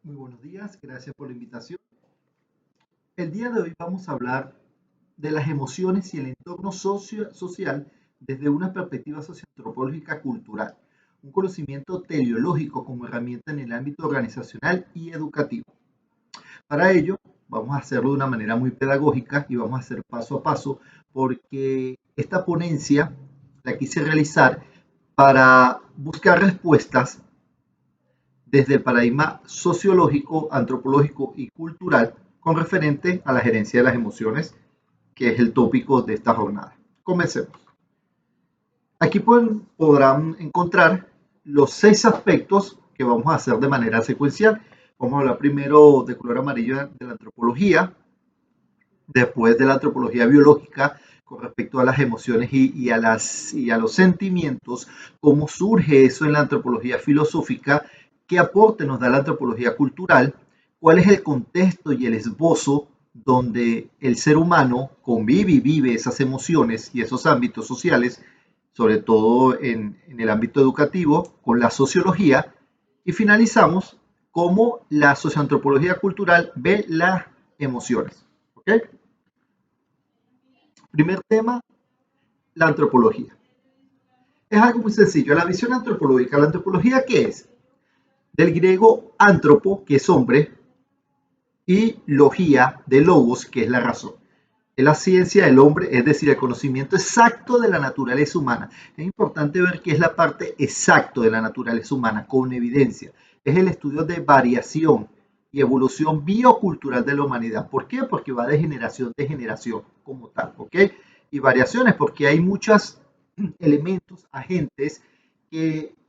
Muy buenos días, gracias por la invitación. El día de hoy vamos a hablar de las emociones y el entorno social desde una perspectiva socioantropológica cultural, un conocimiento teleológico como herramienta en el ámbito organizacional y educativo. Para ello, vamos a hacerlo de una manera muy pedagógica y vamos a hacer paso a paso porque esta ponencia la quise realizar para buscar respuestas desde el paradigma sociológico, antropológico y cultural con referente a la gerencia de las emociones, que es el tópico de esta jornada. Comencemos. Aquí podrán encontrar los 6 aspectos que vamos a hacer de manera secuencial. Vamos a hablar primero de color amarillo de la antropología, después de la antropología biológica con respecto a las emociones y a los sentimientos, cómo surge eso en la antropología filosófica, qué aporte nos da la antropología cultural, cuál es el contexto y el esbozo donde el ser humano convive y vive esas emociones y esos ámbitos sociales, sobre todo en el ámbito educativo, con la sociología, y finalizamos cómo la socioantropología cultural ve las emociones. ¿Ok? Primer tema, la antropología. Es algo muy sencillo. La visión antropológica. ¿La antropología qué es? Del griego antropo, que es hombre, y logía, de logos, que es la razón. Es la ciencia del hombre, es decir, el conocimiento exacto de la naturaleza humana. Es importante ver qué es la parte exacta de la naturaleza humana, con evidencia. Es el estudio de variación y evolución biocultural de la humanidad. ¿Por qué? Porque va de generación en generación como tal, ¿ok? Y variaciones porque hay muchos elementos, agentes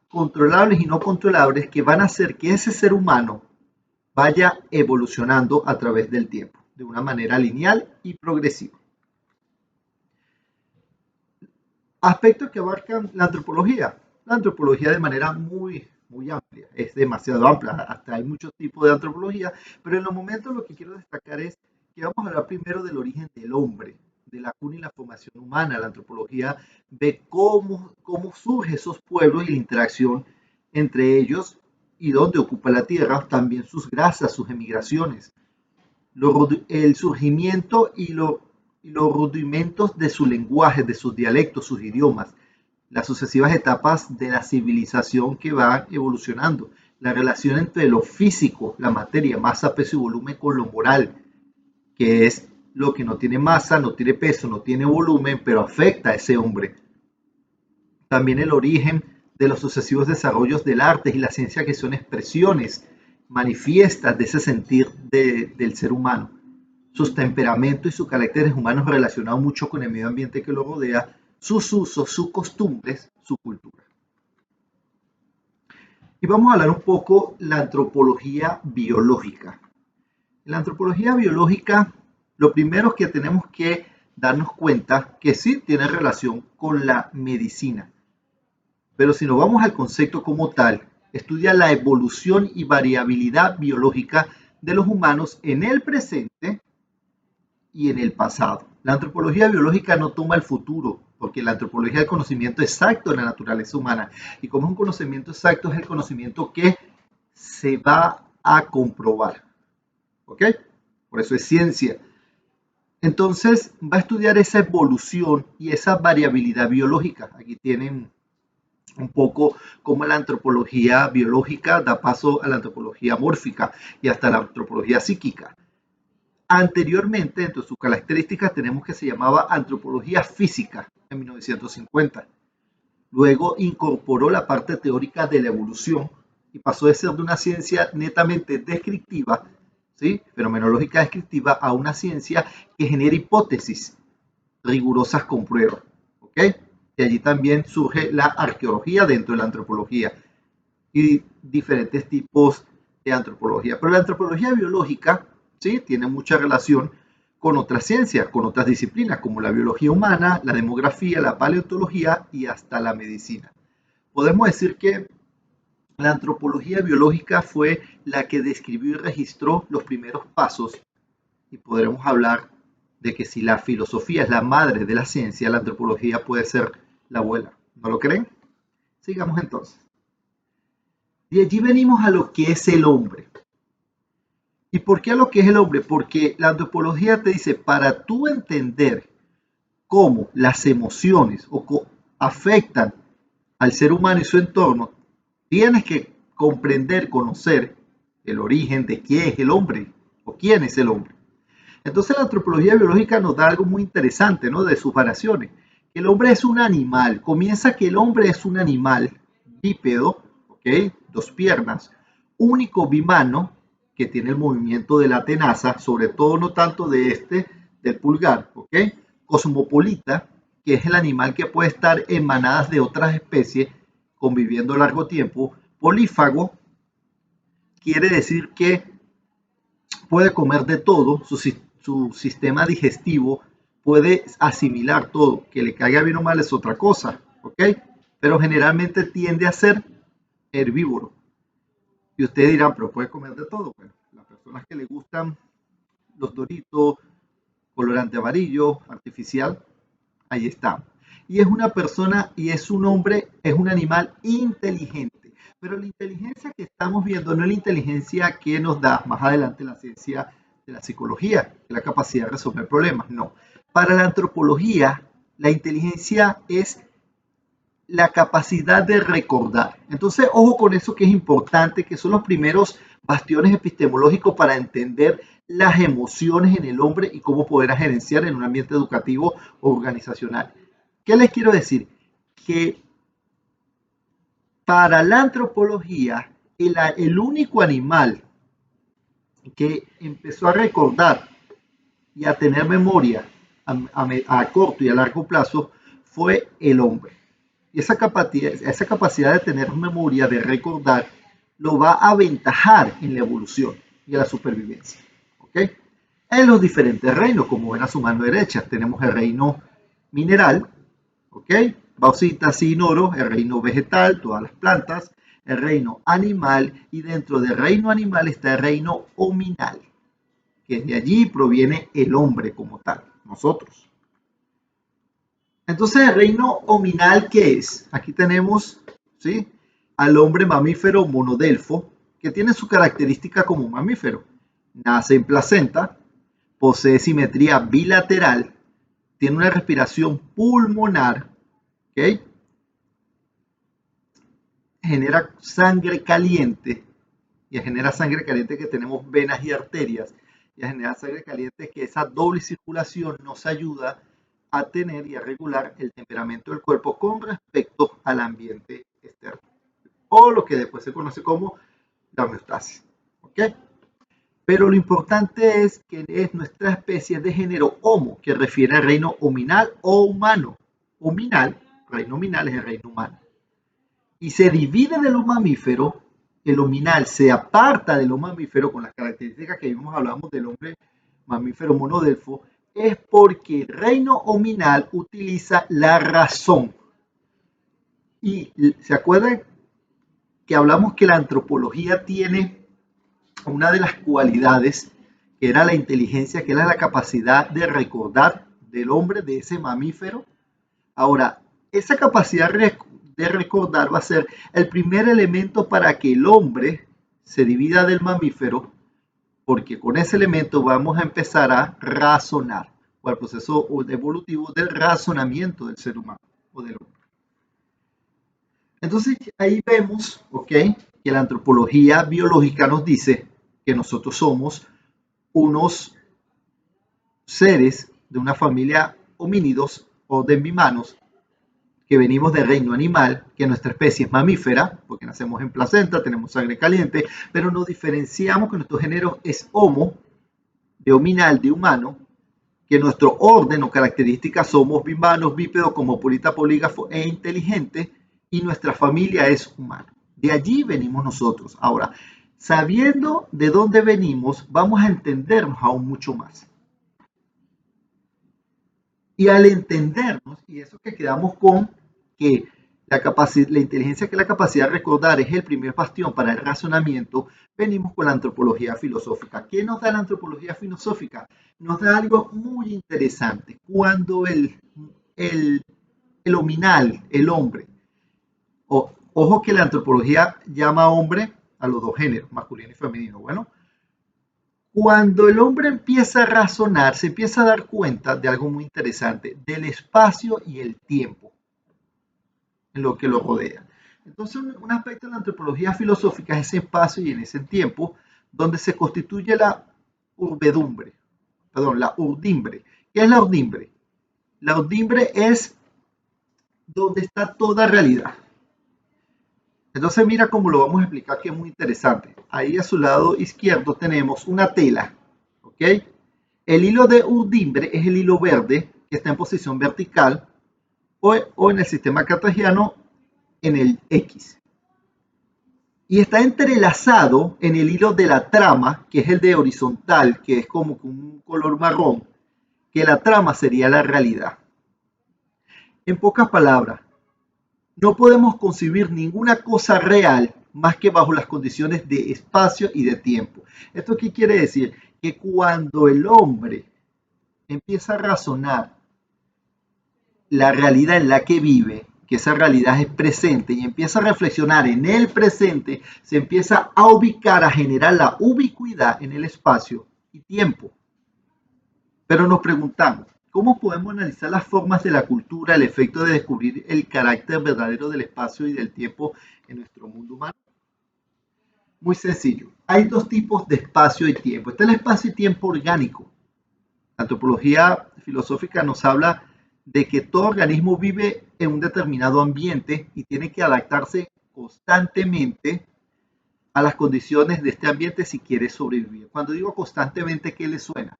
controlables y no controlables que van a hacer que ese ser humano vaya evolucionando a través del tiempo, de una manera lineal y progresiva. Aspectos que abarcan la antropología. La antropología de manera muy amplia, es demasiado amplia, hasta hay muchos tipos de antropología, pero en los momentos lo que quiero destacar es que vamos a hablar primero del origen del hombre, de la cuna y la formación humana. La antropología ve cómo surgen esos pueblos y la interacción entre ellos y dónde ocupa la tierra, también sus grazas, sus emigraciones, el surgimiento y los rudimentos de su lenguaje, de sus dialectos, sus idiomas, las sucesivas etapas de la civilización que va evolucionando, la relación entre lo físico, la materia, masa, peso y volumen con lo moral, que es lo que no tiene masa, no tiene peso, no tiene volumen, pero afecta a ese hombre. También el origen de los sucesivos desarrollos del arte y la ciencia, que son expresiones manifiestas de ese sentir del ser humano, sus temperamentos y sus caracteres humanos relacionados mucho con el medio ambiente que lo rodea, sus usos, sus costumbres, su cultura. Y vamos a hablar un poco de la antropología biológica. En la antropología biológica, lo primero que tenemos que darnos cuenta que sí tiene relación con la medicina. Pero si nos vamos al concepto como tal, estudia la evolución y variabilidad biológica de los humanos en el presente y en el pasado. La antropología biológica no toma el futuro, porque la antropología es el conocimiento exacto de la naturaleza humana. Y como es un conocimiento exacto, es el conocimiento que se va a comprobar. ¿Ok? Por eso es ciencia. Entonces, va a estudiar esa evolución y esa variabilidad biológica. Aquí tienen un poco cómo la antropología biológica da paso a la antropología mórfica y hasta la antropología psíquica. Anteriormente, entre sus características, tenemos que se llamaba antropología física en 1950. Luego incorporó la parte teórica de la evolución y pasó de ser de una ciencia netamente descriptiva, ¿sí? Fenomenológica descriptiva, a una ciencia que genera hipótesis rigurosas con pruebas. ¿Ok? Y allí también surge la arqueología dentro de la antropología y diferentes tipos de antropología. Pero la antropología biológica, ¿sí?, tiene mucha relación con otras ciencias, con otras disciplinas, como la biología humana, la demografía, la paleontología y hasta la medicina. Podemos decir que la antropología biológica fue la que describió y registró los primeros pasos, y podremos hablar de que si la filosofía es la madre de la ciencia, la antropología puede ser la abuela. ¿No lo creen? Sigamos entonces. De allí venimos a lo que es el hombre. ¿Y por qué lo que es el hombre? Porque la antropología te dice, para tú entender cómo las emociones afectan al ser humano y su entorno, tienes que comprender, conocer el origen de quién es el hombre o quién es el hombre. Entonces la antropología biológica nos da algo muy interesante, ¿no? De sus variaciones. El hombre es un animal. Comienza que el hombre es un animal bípedo, ¿ok? Dos piernas, único bimano, que tiene el movimiento de la tenaza, sobre todo no tanto del pulgar, ¿ok? Cosmopolita, que es el animal que puede estar en manadas de otras especies conviviendo largo tiempo. Polífago quiere decir que puede comer de todo, su sistema digestivo puede asimilar todo, que le caiga bien o mal es otra cosa, ¿ok? Pero generalmente tiende a ser herbívoro. Y ustedes dirán, pero puede comer de todo. Bueno, las personas que le gustan los doritos, colorante amarillo, artificial, ahí está. Y es una persona y es un hombre, es un animal inteligente. Pero la inteligencia que estamos viendo no es la inteligencia que nos da más adelante la ciencia de la psicología, que es la capacidad de resolver problemas. No. Para la antropología, la inteligencia es la capacidad de recordar. Entonces, ojo con eso que es importante, que son los primeros bastiones epistemológicos para entender las emociones en el hombre y cómo poder gerenciar en un ambiente educativo o organizacional. ¿Qué les quiero decir? Que para la antropología, el único animal que empezó a recordar y a tener memoria a corto y a largo plazo fue el hombre. Y esa capacidad de tener memoria, de recordar, lo va a aventajar en la evolución y en la supervivencia. ¿Ok? En los diferentes reinos, como ven a su mano derecha, tenemos el reino mineral, ¿ok? Bauxita, sin oro, el reino vegetal, todas las plantas, el reino animal, y dentro del reino animal está el reino hominal, que de allí proviene el hombre como tal, nosotros. Entonces, el reino hominal, ¿qué es? Aquí tenemos, ¿sí?, al hombre mamífero monodelfo, que tiene su característica como mamífero. Nace en placenta, posee simetría bilateral, tiene una respiración pulmonar, ¿ok? Genera sangre caliente, y genera sangre caliente que tenemos venas y arterias, y a generar sangre caliente que esa doble circulación nos ayuda a tener y a regular el temperamento del cuerpo con respecto al ambiente externo, o lo que después se conoce como la homeostasis. ¿Ok? Pero lo importante es que es nuestra especie de género Homo, que refiere al reino hominal o humano. Hominal, reino hominal es el reino humano. Y se divide de los mamíferos, el hominal se aparta de los mamíferos con las características que vimos, hablamos del hombre mamífero monodelfo, es porque el reino hominal utiliza la razón. Y se acuerdan que hablamos que la antropología tiene una de las cualidades que era la inteligencia, que era la capacidad de recordar del hombre, de ese mamífero. Ahora, esa capacidad de recordar va a ser el primer elemento para que el hombre se divida del mamífero, porque con ese elemento vamos a empezar a razonar, o el proceso evolutivo del razonamiento del ser humano o del hombre. Entonces ahí vemos, ¿ok?, que la antropología biológica nos dice que nosotros somos unos seres de una familia homínidos o de bimanos, que venimos del reino animal, que nuestra especie es mamífera, porque nacemos en placenta, tenemos sangre caliente, pero nos diferenciamos que nuestro género es Homo, de hominal, de humano, que nuestro orden o características somos bimanos, bípedos, cosmopolita, polígrafo e inteligente, y nuestra familia es humana. De allí venimos nosotros. Ahora, sabiendo de dónde venimos, vamos a entendernos aún mucho más. Y al entendernos, y eso que quedamos con que la inteligencia, que es la capacidad de recordar, es el primer bastión para el razonamiento, venimos con la antropología filosófica. ¿Qué nos da la antropología filosófica? Nos da algo muy interesante. Cuando el hominal, el hombre, ojo que la antropología llama hombre a los dos géneros, masculino y femenino. Bueno, Cuando el hombre empieza a razonar, se empieza a dar cuenta de algo muy interesante, del espacio y el tiempo en lo que lo rodea. Entonces, un aspecto de la antropología filosófica es ese espacio y en ese tiempo donde se constituye la urbedumbre, perdón, la urdimbre. ¿Qué es la urdimbre? La urdimbre es donde está toda realidad. Entonces mira cómo lo vamos a explicar, que es muy interesante. Ahí a su lado izquierdo tenemos una tela, ¿ok? El hilo de urdimbre es el hilo verde que está en posición vertical o en el sistema cartesiano en el X. Y está entrelazado en el hilo de la trama, que es el de horizontal, que es como un color marrón, que la trama sería la realidad. En pocas palabras, no podemos concebir ninguna cosa real más que bajo las condiciones de espacio y de tiempo. ¿Esto qué quiere decir? Que cuando el hombre empieza a razonar la realidad en la que vive, que esa realidad es presente, y empieza a reflexionar en el presente, se empieza a ubicar, a generar la ubicuidad en el espacio y tiempo. Pero nos preguntamos, ¿cómo podemos analizar las formas de la cultura, el efecto de descubrir el carácter verdadero del espacio y del tiempo en nuestro mundo humano? Muy sencillo. Hay dos tipos de espacio y tiempo. Está el espacio y tiempo orgánico. La antropología filosófica nos habla de que todo organismo vive en un determinado ambiente y tiene que adaptarse constantemente a las condiciones de este ambiente si quiere sobrevivir. Cuando digo constantemente, ¿qué le suena?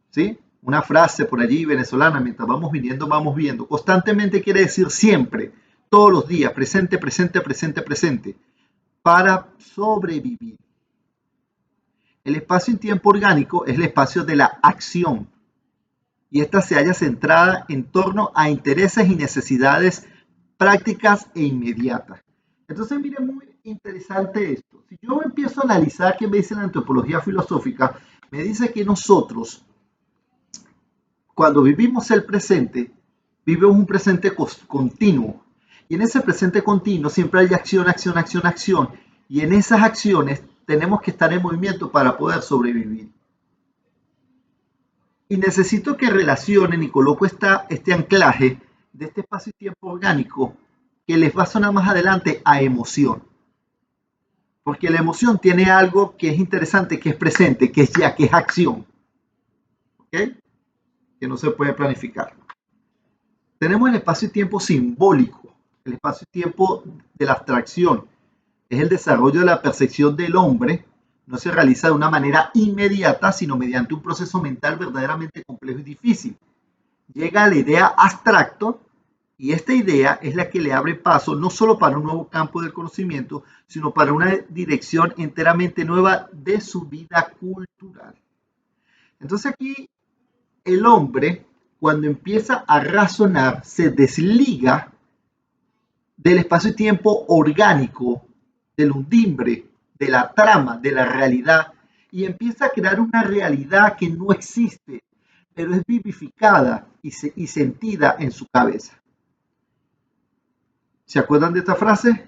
¿Sí? Una frase por allí venezolana, mientras vamos viniendo, vamos viendo. Constantemente quiere decir siempre, todos los días, presente, presente, presente, presente, para sobrevivir. El espacio en tiempo orgánico es el espacio de la acción y esta se halla centrada en torno a intereses y necesidades prácticas e inmediatas. Entonces, mire, muy interesante esto. Si yo empiezo a analizar qué me dice la antropología filosófica, me dice que nosotros, cuando vivimos el presente, vivimos un presente continuo. Y en ese presente continuo siempre hay acción, acción, acción, acción. Y en esas acciones tenemos que estar en movimiento para poder sobrevivir. Y necesito que relacionen y coloco este anclaje de este espacio y tiempo orgánico que les va a sonar más adelante a emoción. Porque la emoción tiene algo que es interesante, que es presente, que es ya, que es acción. ¿Ok? Que no se puede planificar. Tenemos el espacio y tiempo simbólico, el espacio y tiempo de la abstracción. Es el desarrollo de la percepción del hombre. No se realiza de una manera inmediata, sino mediante un proceso mental verdaderamente complejo y difícil. Llega a la idea abstracto y esta idea es la que le abre paso no solo para un nuevo campo del conocimiento, sino para una dirección enteramente nueva de su vida cultural. Entonces aquí el hombre, cuando empieza a razonar, se desliga del espacio y tiempo orgánico, del undimbre, de la trama, de la realidad, y empieza a crear una realidad que no existe, pero es vivificada y sentida en su cabeza. ¿Se acuerdan de esta frase?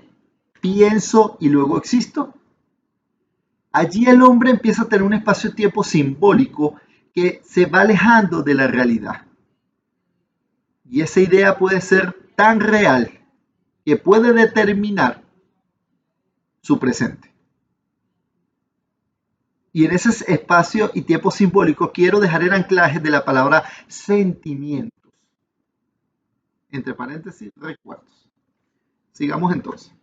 Pienso y luego existo. Allí el hombre empieza a tener un espacio-tiempo simbólico que se va alejando de la realidad. Y esa idea puede ser tan real que puede determinar su presente. Y en ese espacio y tiempo simbólico quiero dejar el anclaje de la palabra sentimientos. Entre paréntesis, recuerdos. Sigamos entonces.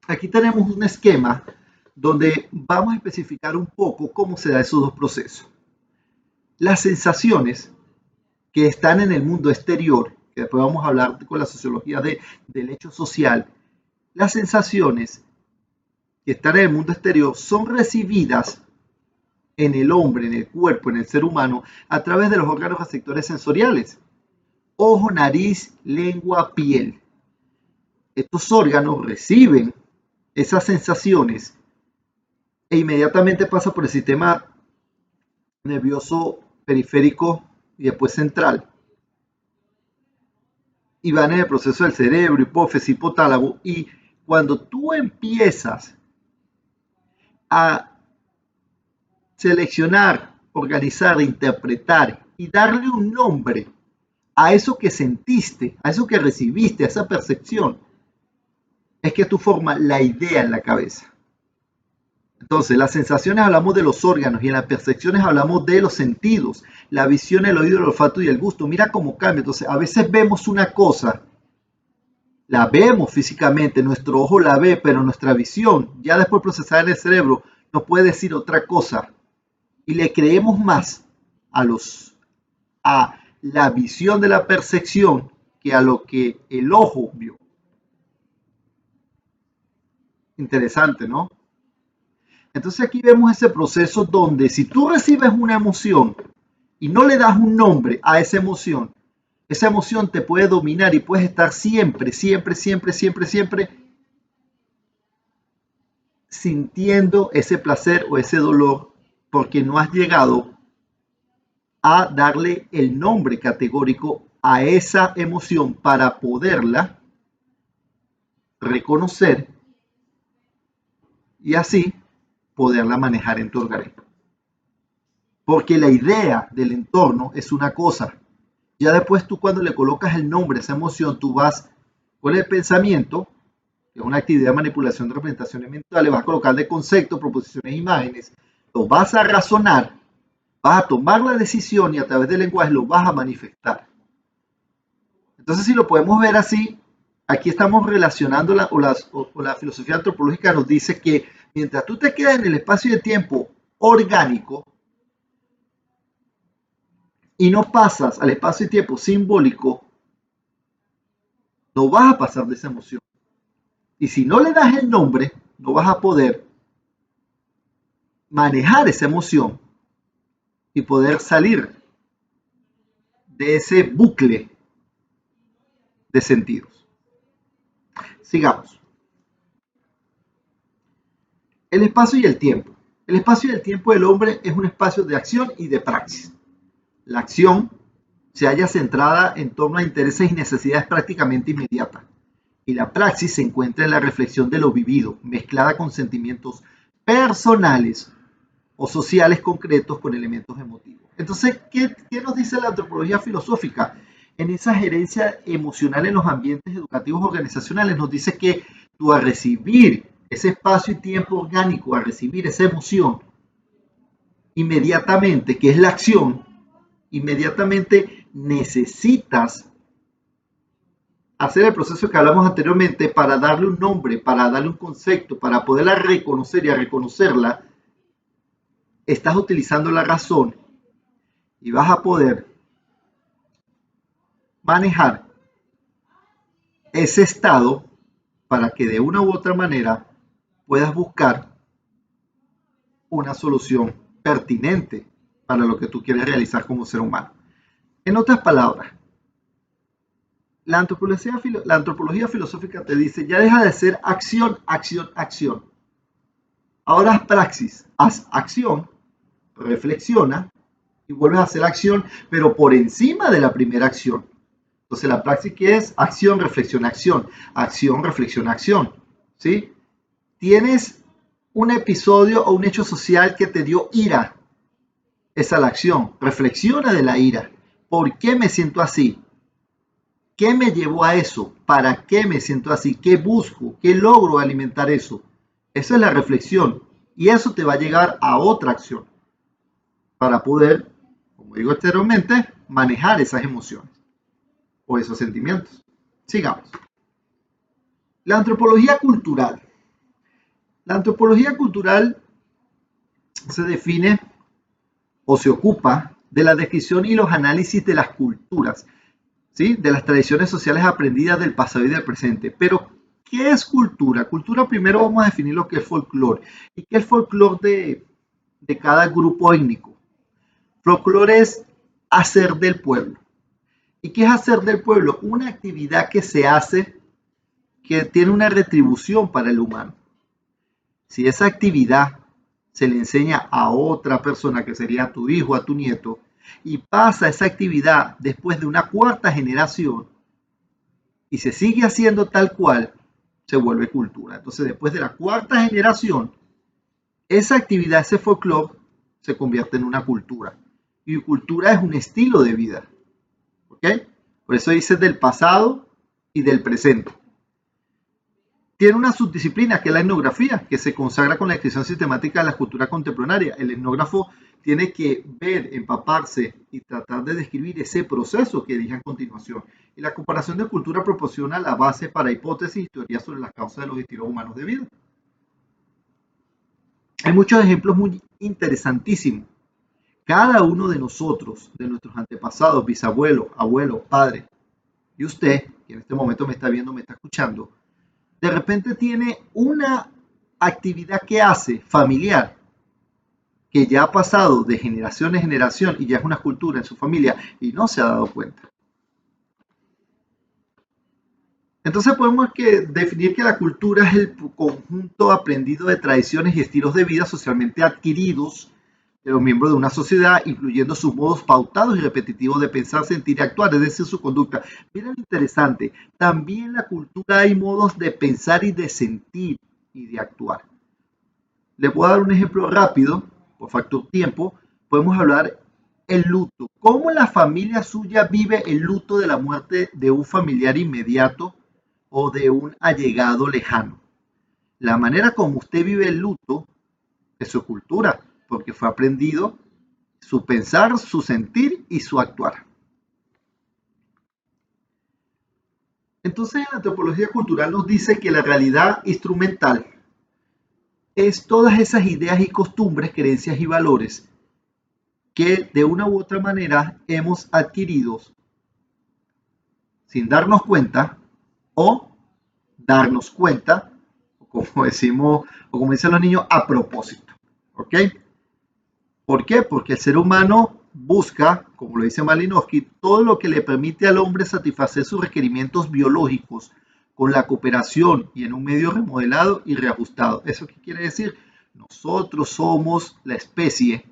Aquí tenemos un esquema donde vamos a especificar un poco cómo se dan esos dos procesos. Las sensaciones que están en el mundo exterior, que después vamos a hablar con la sociología del hecho social, las sensaciones que están en el mundo exterior son recibidas en el hombre, en el cuerpo, en el ser humano, a través de los órganos receptores sensoriales. Ojo, nariz, lengua, piel. Estos órganos reciben esas sensaciones e inmediatamente pasa por el sistema nervioso periférico y después central. Y van en el proceso del cerebro, hipófisis, hipotálamo. Y cuando tú empiezas a seleccionar, organizar, interpretar y darle un nombre a eso que sentiste, a eso que recibiste, a esa percepción, es que tú formas la idea en la cabeza. Entonces, las sensaciones hablamos de los órganos y en las percepciones hablamos de los sentidos, la visión, el oído, el olfato y el gusto. Mira cómo cambia. Entonces, a veces vemos una cosa, la vemos físicamente, nuestro ojo la ve, pero nuestra visión, ya después procesada en el cerebro, nos puede decir otra cosa. Y le creemos más a la visión de la percepción que a lo que el ojo vio. Interesante, ¿no? Entonces aquí vemos ese proceso donde si tú recibes una emoción y no le das un nombre a esa emoción te puede dominar y puedes estar siempre sintiendo ese placer o ese dolor porque no has llegado a darle el nombre categórico a esa emoción para poderla reconocer y así poderla manejar en tu organismo. Porque la idea del entorno es una cosa. Ya después tú cuando le colocas el nombre a esa emoción, tú vas con el pensamiento, que es una actividad de manipulación de representaciones mentales, vas a colocarle conceptos, proposiciones, imágenes, lo vas a razonar, vas a tomar la decisión y a través del lenguaje lo vas a manifestar. Entonces, si lo podemos ver así, aquí estamos relacionando la filosofía antropológica nos dice que mientras tú te quedas en el espacio de tiempo orgánico y no pasas al espacio de tiempo simbólico, no vas a pasar de esa emoción. Y si no le das el nombre, no vas a poder manejar esa emoción y poder salir de ese bucle de sentidos. Sigamos. El espacio y el tiempo. El espacio y el tiempo del hombre es un espacio de acción y de praxis. La acción se halla centrada en torno a intereses y necesidades prácticamente inmediatas. Y la praxis se encuentra en la reflexión de lo vivido, mezclada con sentimientos personales o sociales concretos con elementos emotivos. Entonces, ¿qué nos dice la antropología filosófica? En esa gerencia emocional en los ambientes educativos organizacionales nos dice que tú al recibir ese espacio y tiempo orgánico, al recibir esa emoción, inmediatamente, que es la acción, inmediatamente necesitas hacer el proceso que hablamos anteriormente para darle un nombre, para darle un concepto, para poderla reconocer y a reconocerla, estás utilizando la razón y vas a poder manejar ese estado para que de una u otra manera puedas buscar una solución pertinente para lo que tú quieres realizar como ser humano. En otras palabras, la antropología filosófica te dice, ya deja de ser acción, acción, acción. Ahora haz praxis, haz acción, reflexiona y vuelves a hacer acción, pero por encima de la primera acción. Entonces la praxis que es acción, reflexión, acción, acción, reflexión, acción. ¿Sí? Tienes un episodio o un hecho social que te dio ira. Esa es la acción. Reflexiona de la ira. ¿Por qué me siento así? ¿Qué me llevó a eso? ¿Para qué me siento así? ¿Qué busco? ¿Qué logro alimentar eso? Esa es la reflexión. Y eso te va a llegar a otra acción para poder, como digo anteriormente, manejar esas emociones o esos sentimientos. Sigamos. La antropología cultural. La antropología cultural se define o se ocupa de la descripción y los análisis de las culturas, ¿sí? De las tradiciones sociales aprendidas del pasado y del presente. Pero, ¿qué es cultura? Cultura primero vamos a definir lo que es folclore. ¿Y qué es folclore de cada grupo étnico? Folclore es hacer del pueblo. ¿Y qué es hacer del pueblo? Una actividad que se hace que tiene una retribución para el humano. Si esa actividad se le enseña a otra persona, que sería a tu hijo, a tu nieto, y pasa esa actividad después de una cuarta generación y se sigue haciendo tal cual, se vuelve cultura. Entonces, después de la cuarta generación, esa actividad, ese folclore, se convierte en una cultura. Y cultura es un estilo de vida. ¿Ok? Por eso dice del pasado y del presente. Tiene una subdisciplina que es la etnografía, que se consagra con la descripción sistemática de la cultura contemporánea. El etnógrafo tiene que ver, empaparse y tratar de describir ese proceso que dije a continuación. Y la comparación de cultura proporciona la base para hipótesis y teorías sobre las causas de los estilos humanos de vida. Hay muchos ejemplos muy interesantísimos. Cada uno de nosotros, de nuestros antepasados, bisabuelos, abuelos, padres, y usted, que en este momento me está viendo, me está escuchando, de repente tiene una actividad que hace familiar que ya ha pasado de generación en generación y ya es una cultura en su familia y no se ha dado cuenta. Entonces podemos definir que la cultura es el conjunto aprendido de tradiciones y estilos de vida socialmente adquiridos de los miembros de una sociedad, incluyendo sus modos pautados y repetitivos de pensar, sentir y actuar, es decir, su conducta. Miren lo interesante, también en la cultura hay modos de pensar y de sentir y de actuar. Les voy a dar un ejemplo rápido, por factor tiempo. Podemos hablar el luto. ¿Cómo la familia suya vive el luto de la muerte de un familiar inmediato o de un allegado lejano? La manera como usted vive el luto es su cultura, porque fue aprendido su pensar, su sentir y su actuar. Entonces, la antropología cultural nos dice que la realidad instrumental es todas esas ideas y costumbres, creencias y valores que de una u otra manera hemos adquirido sin darnos cuenta o darnos cuenta, como decimos, o como dicen los niños, a propósito. ¿Ok? ¿Por qué? Porque el ser humano busca, como lo dice Malinowski, todo lo que le permite al hombre satisfacer sus requerimientos biológicos con la cooperación y en un medio remodelado y reajustado. ¿Eso qué quiere decir? Nosotros somos la especie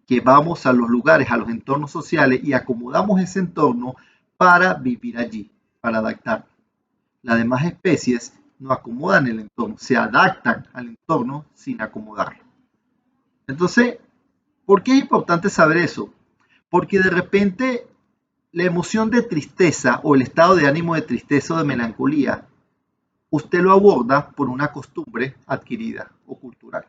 que vamos a los lugares, a los entornos sociales y acomodamos ese entorno para vivir allí, para adaptar. Las demás especies no acomodan el entorno, se adaptan al entorno sin acomodarlo. Entonces, ¿por qué es importante saber eso? Porque de repente la emoción de tristeza o el estado de ánimo de tristeza o de melancolía, usted lo aborda por una costumbre adquirida o cultural.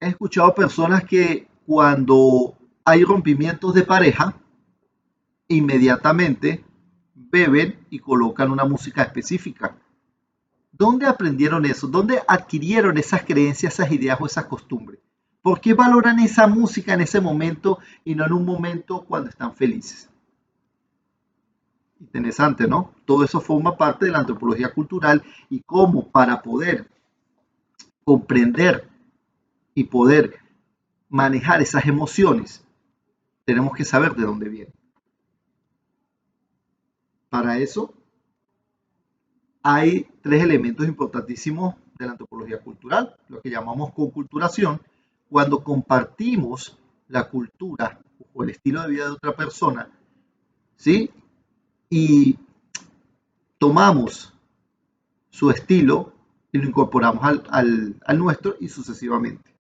He escuchado personas que cuando hay rompimientos de pareja, inmediatamente beben y colocan una música específica. ¿Dónde aprendieron eso? ¿Dónde adquirieron esas creencias, esas ideas o esas costumbres? ¿Por qué valoran esa música en ese momento y no en un momento cuando están felices? Interesante, ¿no? Todo eso forma parte de la antropología cultural y cómo para poder comprender y poder manejar esas emociones, tenemos que saber de dónde vienen. Para eso hay tres elementos importantísimos de la antropología cultural, lo que llamamos conculturación, cuando compartimos la cultura o el estilo de vida de otra persona, ¿sí? Y tomamos su estilo y lo incorporamos al nuestro y sucesivamente.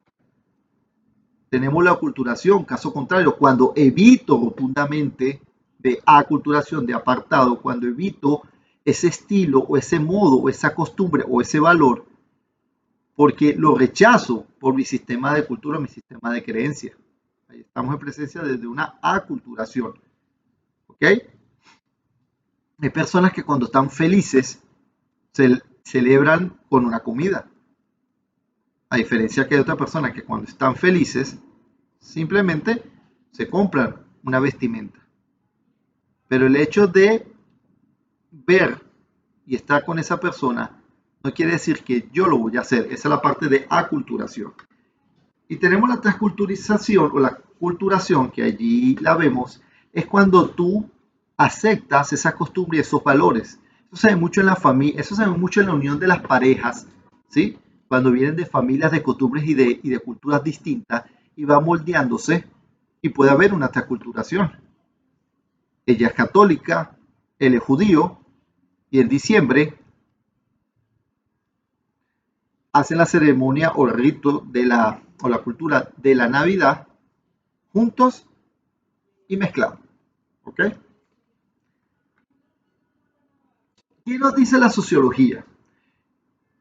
Tenemos la aculturación, caso contrario, cuando evito rotundamente de aculturación, de apartado, cuando evito ese estilo o ese modo o esa costumbre o ese valor, porque lo rechazo por mi sistema de cultura, mi sistema de creencia. Ahí estamos en presencia de una aculturación. ¿Ok? Hay personas que cuando están felices celebran con una comida. A diferencia que hay otras personas que cuando están felices simplemente se compran una vestimenta. Pero el hecho de ver y estar con esa persona no quiere decir que yo lo voy a hacer. Esa es la parte de aculturación. Y tenemos la transculturización o la culturación, que allí la vemos, es cuando tú aceptas esa costumbre y esos valores. Eso se ve mucho en la familia, eso se ve mucho en la unión de las parejas, ¿sí? Cuando vienen de familias de costumbres y de culturas distintas y va moldeándose y puede haber una transculturación. Ella es católica, él es judío y en diciembre hacen la ceremonia o el rito o la cultura de la Navidad juntos y mezclados. ¿Ok? ¿Qué nos dice la sociología?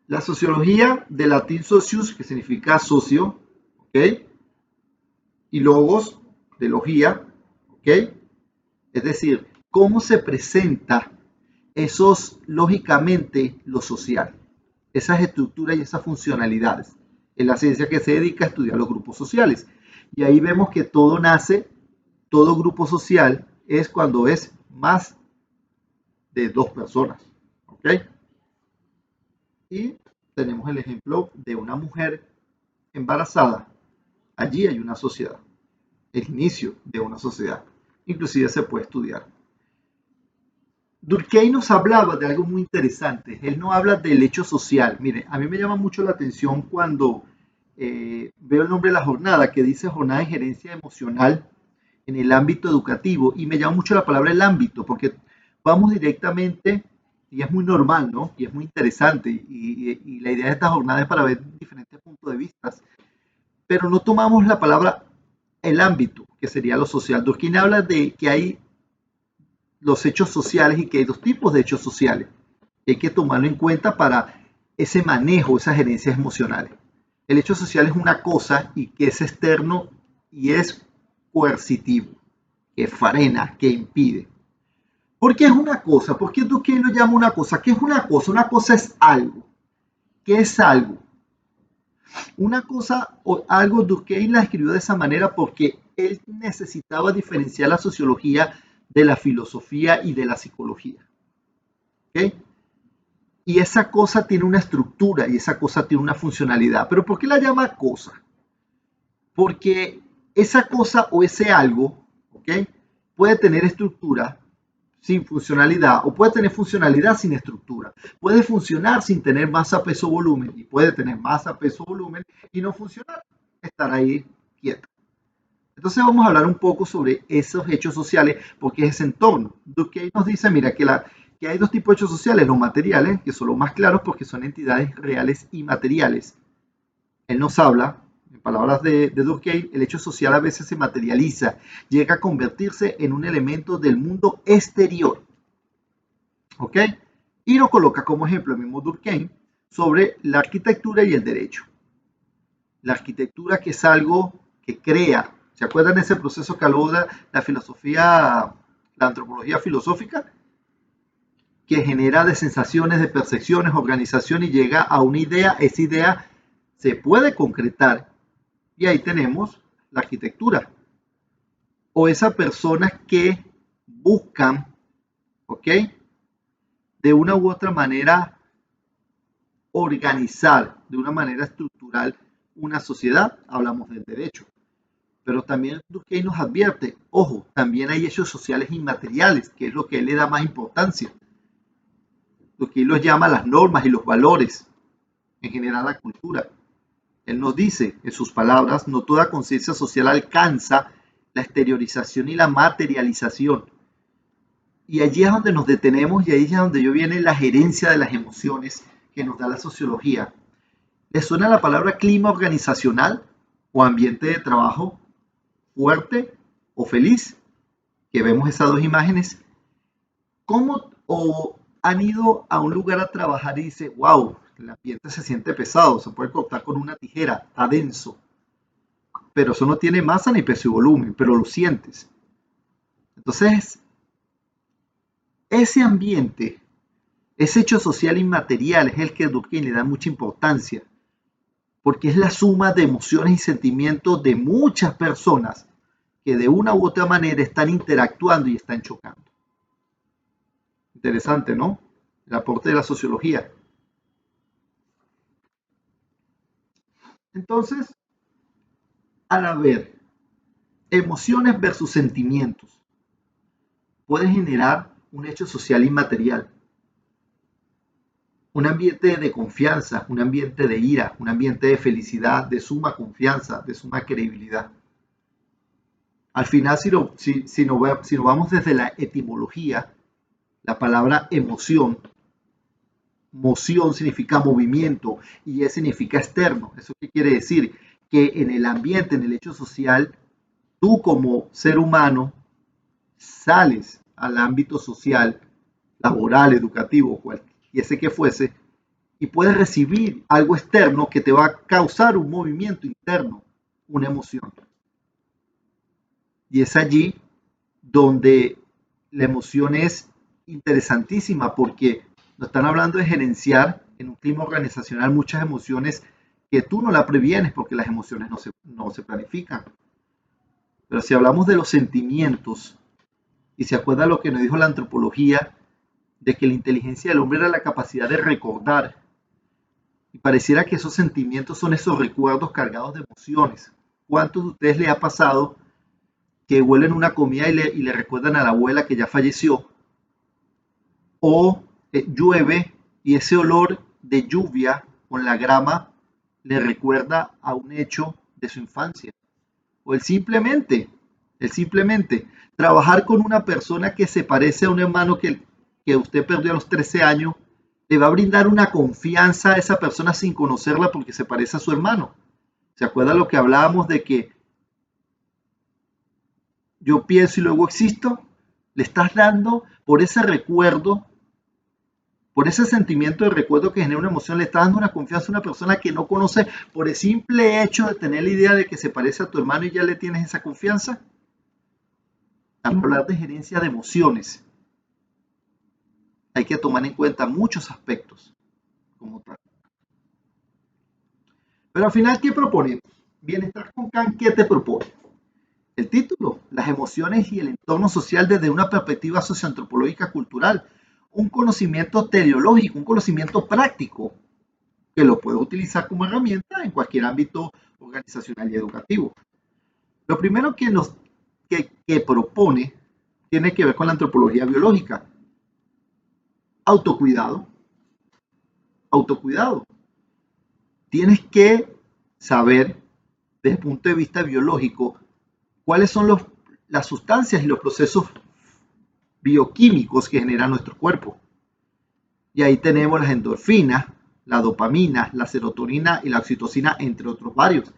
La sociología del latín socius, que significa socio, ¿ok? Y logos, de logía, ¿ok? Es decir, cómo se presenta esos, lógicamente, lo social, esas estructuras y esas funcionalidades. En la ciencia que se dedica a estudiar los grupos sociales. Y ahí vemos que todo nace, todo grupo social es cuando es más de dos personas. ¿Ok? Y tenemos el ejemplo de una mujer embarazada. Allí hay una sociedad, el inicio de una sociedad. Inclusive se puede estudiar. Durkheim nos hablaba de algo muy interesante. Él no habla del hecho social. Mire, a mí me llama mucho la atención cuando veo el nombre de la jornada, que dice Jornada de Gerencia Emocional en el ámbito educativo. Y me llama mucho la palabra el ámbito, porque vamos directamente, y es muy normal, ¿no? Y es muy interesante. Y la idea de esta jornada es para ver diferentes puntos de vista. Pero no tomamos la palabra el ámbito, que sería lo social. Durkheim habla de que hay los hechos sociales y que hay dos tipos de hechos sociales. Hay que tomarlo en cuenta para ese manejo, esas gerencias emocionales. El hecho social es una cosa y que es externo y es coercitivo, que frena, que impide. ¿Por qué es una cosa? ¿Por qué Durkheim lo llama una cosa? ¿Qué es una cosa? Una cosa es algo. ¿Qué es algo? Una cosa o algo, Durkheim la escribió de esa manera porque él necesitaba diferenciar la sociología de la filosofía y de la psicología. ¿Okay? Y esa cosa tiene una estructura y esa cosa tiene una funcionalidad. ¿Pero por qué la llama cosa? Porque esa cosa o ese algo, ¿okay? Puede tener estructura sin funcionalidad o puede tener funcionalidad sin estructura. Puede funcionar sin tener masa, peso, volumen y puede tener masa, peso, volumen y no funcionar, estar ahí quieto. Entonces vamos a hablar un poco sobre esos hechos sociales porque es ese entorno. Durkheim nos dice, mira, que hay dos tipos de hechos sociales, los materiales, que son los más claros porque son entidades reales y materiales. Él nos habla, en palabras de Durkheim, el hecho social a veces se materializa, llega a convertirse en un elemento del mundo exterior. ¿Ok? Y nos coloca como ejemplo el mismo Durkheim sobre la arquitectura y el derecho. La arquitectura que es algo que crea. ¿Se acuerdan de ese proceso que aluda la filosofía, la antropología filosófica? Que genera de sensaciones, de percepciones, organización y llega a una idea. Esa idea se puede concretar y ahí tenemos la arquitectura. O esas personas que buscan, ¿ok? De una u otra manera organizar de una manera estructural una sociedad, hablamos del derecho. Pero también Durkheim nos advierte, ojo, también hay hechos sociales inmateriales, que es lo que él le da más importancia. Durkheim los llama las normas y los valores, en general la cultura. Él nos dice, en sus palabras, no toda conciencia social alcanza la exteriorización y la materialización. Y allí es donde nos detenemos y ahí es donde viene la gerencia de las emociones que nos da la sociología. ¿Les suena la palabra clima organizacional o ambiente de trabajo fuerte o feliz? Que vemos esas dos imágenes. ¿Cómo o han ido a un lugar a trabajar y dice, wow, el ambiente se siente pesado, se puede cortar con una tijera, está denso, pero eso no tiene masa ni peso y volumen, pero lo sientes. Entonces, ese ambiente, ese hecho social inmaterial es el que Durkheim le da mucha importancia, porque es la suma de emociones y sentimientos de muchas personas que de una u otra manera están interactuando y están chocando. Interesante, ¿no? El aporte de la sociología. Entonces, al haber emociones versus sentimientos, puede generar un hecho social inmaterial, un ambiente de confianza, un ambiente de ira, un ambiente de felicidad, de suma confianza, de suma credibilidad. Al final, si nos vamos desde la etimología, la palabra emoción Moción significa movimiento y E significa externo. ¿Eso qué quiere decir? Que en el ambiente, en el hecho social, tú como ser humano sales al ámbito social, laboral, educativo, cualquiera que fuese, y puedes recibir algo externo que te va a causar un movimiento interno, una emoción. Y es allí donde la emoción es interesantísima porque nos están hablando de gerenciar en un clima organizacional muchas emociones que tú no la previenes porque las emociones no se planifican. Pero si hablamos de los sentimientos, y se acuerda lo que nos dijo la antropología, de que la inteligencia del hombre era la capacidad de recordar, y pareciera que esos sentimientos son esos recuerdos cargados de emociones. ¿Cuántos de ustedes les ha pasado que huelen una comida y le recuerdan a la abuela que ya falleció? O llueve y ese olor de lluvia con la grama le recuerda a un hecho de su infancia. O el simplemente trabajar con una persona que se parece a un hermano que usted perdió a los 13 años, le va a brindar una confianza a esa persona sin conocerla porque se parece a su hermano. ¿Se acuerda lo que hablábamos de que yo pienso y luego existo? Le estás dando por ese recuerdo, por ese sentimiento de recuerdo que genera una emoción, le estás dando una confianza a una persona que no conoce por el simple hecho de tener la idea de que se parece a tu hermano y ya le tienes esa confianza. Al hablar de gerencia de emociones, hay que tomar en cuenta muchos aspectos como tal. Pero al final, ¿qué proponemos? Bienestar con Kant, ¿qué te propone? El título, las emociones y el entorno social desde una perspectiva socioantropológica cultural, un conocimiento teleológico, un conocimiento práctico que lo puedo utilizar como herramienta en cualquier ámbito organizacional y educativo. Lo primero que propone tiene que ver con la antropología biológica. Autocuidado. Autocuidado. Tienes que saber, desde el punto de vista biológico, cuáles son las sustancias y los procesos bioquímicos que genera nuestro cuerpo. Y ahí tenemos las endorfinas, la dopamina, la serotonina y la oxitocina, entre otros varios,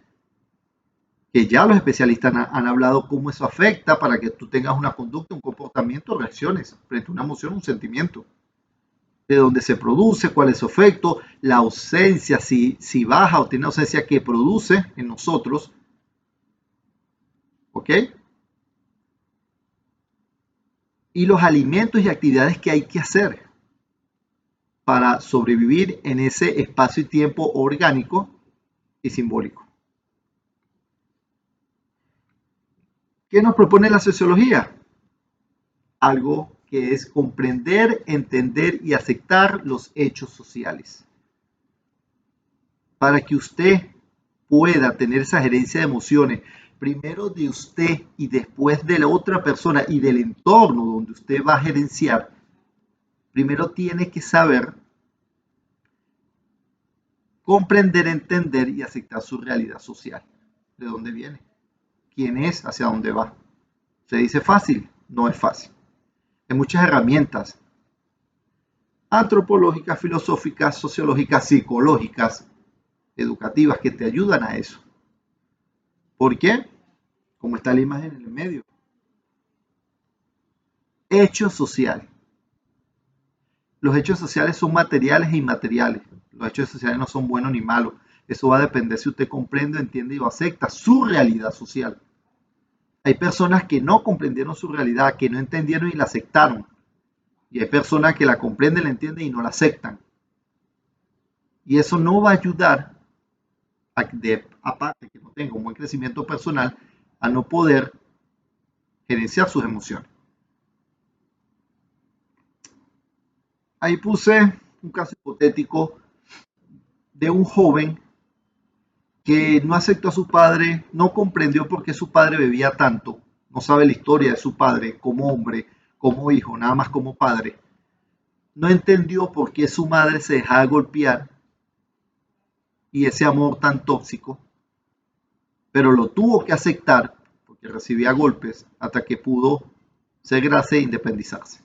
que ya los especialistas han hablado cómo eso afecta para que tú tengas una conducta, un comportamiento, reacciones frente a una emoción, un sentimiento. De dónde se produce, cuál es su efecto, la ausencia, si baja o tiene ausencia que produce en nosotros. ¿Ok? Y los alimentos y actividades que hay que hacer para sobrevivir en ese espacio y tiempo orgánico y simbólico. ¿Qué nos propone la sociología? Algo que es comprender, entender y aceptar los hechos sociales. Para que usted pueda tener esa gerencia de emociones, primero de usted y después de la otra persona y del entorno donde usted va a gerenciar, primero tiene que saber comprender, entender y aceptar su realidad social. ¿De dónde viene? ¿Quién es? ¿Hacia dónde va? ¿Se dice fácil? No es fácil. Hay muchas herramientas antropológicas, filosóficas, sociológicas, psicológicas, educativas que te ayudan a eso. ¿Por qué? Como está la imagen en el medio. Hecho social. Los hechos sociales son materiales e inmateriales. Los hechos sociales no son buenos ni malos. Eso va a depender si usted comprende, entiende y acepta su realidad social. Hay personas que no comprendieron su realidad, que no entendieron y la aceptaron. Y hay personas que la comprenden, la entienden y no la aceptan. Y eso no va a ayudar, aparte que no tenga un buen crecimiento personal, a no poder gerenciar sus emociones. Ahí puse un caso hipotético de un joven que no aceptó a su padre, no comprendió por qué su padre bebía tanto, no sabe la historia de su padre como hombre, como hijo, nada más como padre. No entendió por qué su madre se dejaba golpear y ese amor tan tóxico, pero lo tuvo que aceptar porque recibía golpes hasta que pudo ser grande e independizarse.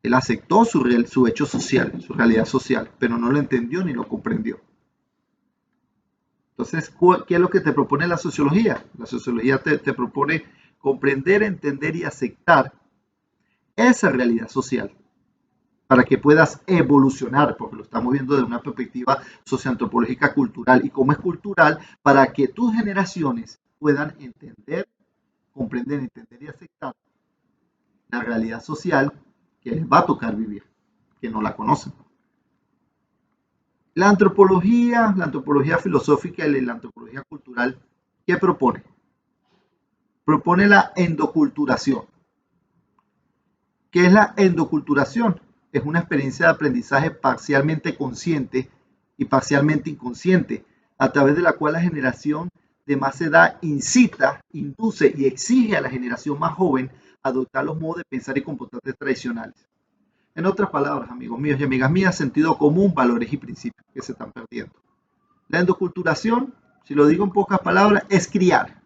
Él aceptó su hecho social, su realidad social, pero no lo entendió ni lo comprendió. Entonces, ¿qué es lo que te propone la sociología? La sociología te propone comprender, entender y aceptar esa realidad social para que puedas evolucionar, porque lo estamos viendo desde una perspectiva socioantropológica cultural. Y como es cultural, para que tus generaciones puedan entender, comprender, entender y aceptar la realidad social que les va a tocar vivir, que no la conocen. La antropología filosófica y la antropología cultural, ¿qué propone? Propone la endoculturación. ¿Qué es la endoculturación? Es una experiencia de aprendizaje parcialmente consciente y parcialmente inconsciente, a través de la cual la generación de más edad incita, induce y exige a la generación más joven a adoptar los modos de pensar y comportarse tradicionales. En otras palabras, amigos míos y amigas mías, sentido común, valores y principios que se están perdiendo. La endoculturación, si lo digo en pocas palabras, es criar.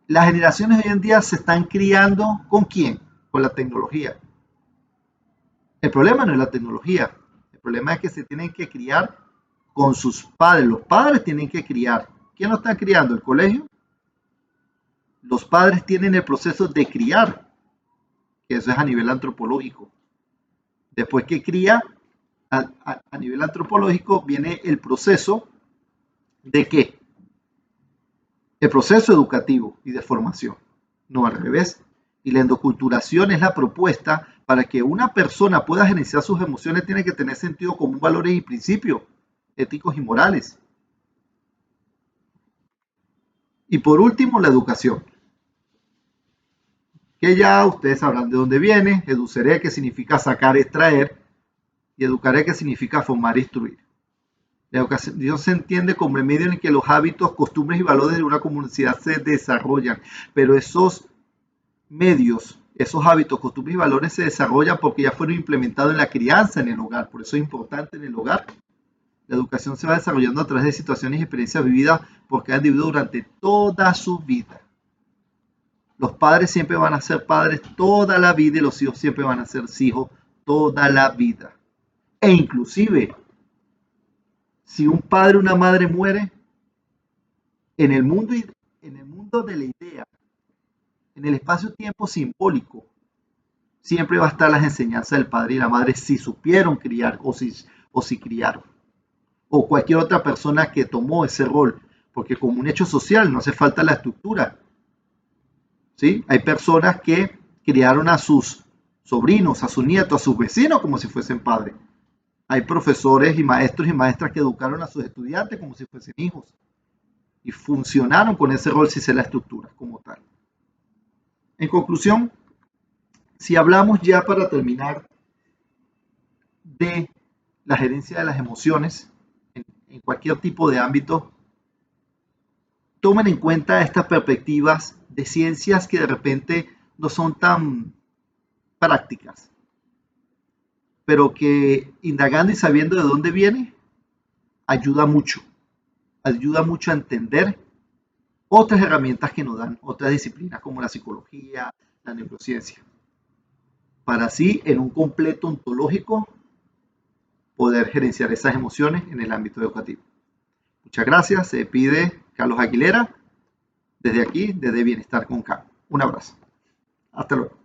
Las generaciones hoy en día se están criando ¿con quién? Con la tecnología. El problema no es la tecnología, el problema es que se tienen que criar con sus padres. Los padres tienen que criar. ¿Quién lo está criando? ¿El colegio? Los padres tienen el proceso de criar, que eso es a nivel antropológico. Después que cría, a nivel antropológico, viene el proceso de ¿qué? El proceso educativo y de formación, no al revés. Y la endoculturación es la propuesta para que una persona pueda gerenciar sus emociones, tiene que tener sentido común, valores y principios éticos y morales. Y por último, la educación, que ya ustedes sabrán de dónde viene. Educeré, que significa sacar, extraer, y educaré, que significa formar e instruir. La educación se entiende como el medio en el que los hábitos, costumbres y valores de una comunidad se desarrollan, pero esos medios, esos hábitos, costumbres y valores se desarrollan porque ya fueron implementados en la crianza en el hogar. Por eso es importante en el hogar. La educación se va desarrollando a través de situaciones y experiencias vividas por cada individuo durante toda su vida. Los padres siempre van a ser padres toda la vida y los hijos siempre van a ser hijos toda la vida. E inclusive, si un padre o una madre muere, en el mundo de la idea, en el espacio-tiempo simbólico, siempre va a estar las enseñanzas del padre y la madre si supieron criar o si criaron. O cualquier otra persona que tomó ese rol, porque como un hecho social no hace falta la estructura. ¿Sí? Hay personas que criaron a sus sobrinos, a sus nietos, a sus vecinos como si fuesen padres. Hay profesores y maestros y maestras que educaron a sus estudiantes como si fuesen hijos. Y funcionaron con ese rol si se la estructura como tal. En conclusión, si hablamos ya para terminar de la gerencia de las emociones en cualquier tipo de ámbito, tomen en cuenta estas perspectivas de ciencias que de repente no son tan prácticas, pero que indagando y sabiendo de dónde viene, ayuda mucho a entender otras herramientas que nos dan otras disciplinas como la psicología, la neurociencia, para así en un completo ontológico poder gerenciar esas emociones en el ámbito educativo. Muchas gracias, se despide Carlos Aguilera desde aquí, desde Bienestar con K. Un abrazo. Hasta luego.